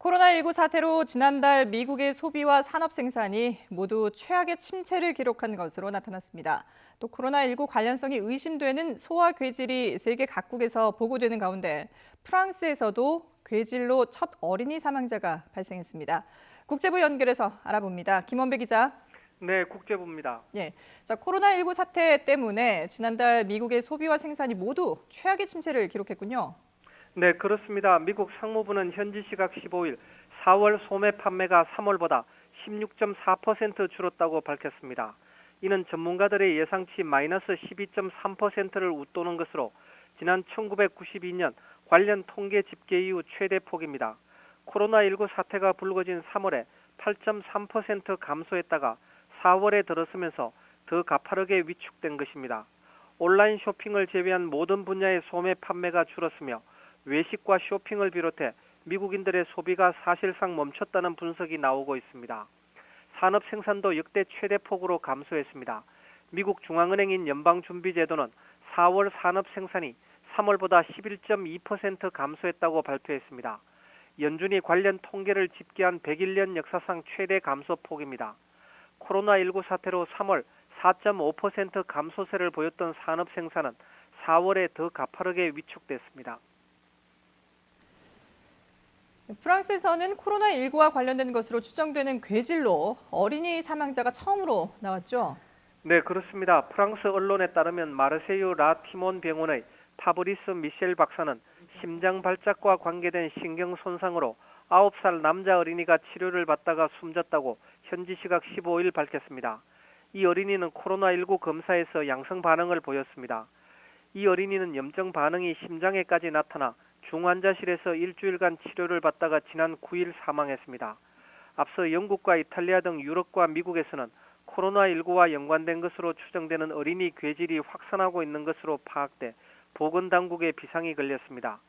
코로나19 사태로 지난달 미국의 소비와 산업 생산이 모두 최악의 침체를 기록한 것으로 나타났습니다. 또 코로나19 관련성이 의심되는 소아 괴질이 세계 각국에서 보고되는 가운데 프랑스에서도 괴질로 첫 어린이 사망자가 발생했습니다. 국제부 연결해서 알아봅니다. 김원배 기자. 네, 국제부입니다. 예, 코로나19 사태 때문에 지난달 미국의 소비와 생산이 모두 최악의 침체를 기록했군요. 네, 그렇습니다. 미국 상무부는 현지 시각 15일 4월 소매 판매가 3월보다 16.4% 줄었다고 밝혔습니다. 이는 전문가들의 예상치 마이너스 12.3%를 웃도는 것으로 지난 1992년 관련 통계 집계 이후 최대 폭입니다. 코로나19 사태가 불거진 3월에 8.3% 감소했다가 4월에 들어서면서 더 가파르게 위축된 것입니다. 온라인 쇼핑을 제외한 모든 분야의 소매 판매가 줄었으며 외식과 쇼핑을 비롯해 미국인들의 소비가 사실상 멈췄다는 분석이 나오고 있습니다. 산업 생산도 역대 최대폭으로 감소했습니다. 미국 중앙은행인 연방준비제도는 4월 산업 생산이 3월보다 11.2% 감소했다고 발표했습니다. 연준이 관련 통계를 집계한 101년 역사상 최대 감소폭입니다. 코로나19 사태로 3월 4.5% 감소세를 보였던 산업 생산은 4월에 더 가파르게 위축됐습니다. 프랑스에서는 코로나19와 관련된 것으로 추정되는 괴질로 어린이 사망자가 처음으로 나왔죠. 네, 그렇습니다. 프랑스 언론에 따르면 마르세유 라티몬 병원의 파브리스 미셸 박사는 심장 발작과 관계된 신경 손상으로 9살 남자 어린이가 치료를 받다가 숨졌다고 현지 시각 15일 밝혔습니다. 이 어린이는 코로나19 검사에서 양성 반응을 보였습니다. 이 어린이는 염증 반응이 심장에까지 나타나 중환자실에서 일주일간 치료를 받다가 지난 9일 사망했습니다. 앞서 영국과 이탈리아 등 유럽과 미국에서는 코로나19와 연관된 것으로 추정되는 어린이 괴질이 확산하고 있는 것으로 파악돼 보건당국에 비상이 걸렸습니다.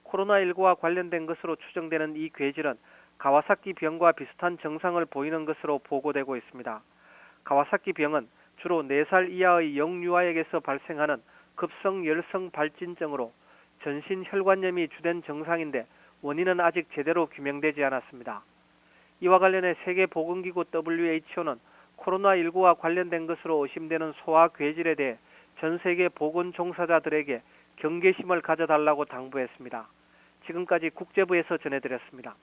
코로나19와 관련된 것으로 추정되는 이 괴질은 가와사키 병과 비슷한 증상을 보이는 것으로 보고되고 있습니다. 가와사키 병은 주로 4살 이하의 영유아에게서 발생하는 급성 열성 발진증으로 전신 혈관염이 주된 증상인데 원인은 아직 제대로 규명되지 않았습니다. 이와 관련해 세계보건기구 WHO는 코로나19와 관련된 것으로 의심되는 소아 괴질에 대해 전 세계 보건 종사자들에게 경계심을 가져달라고 당부했습니다. 지금까지 국제부에서 전해드렸습니다.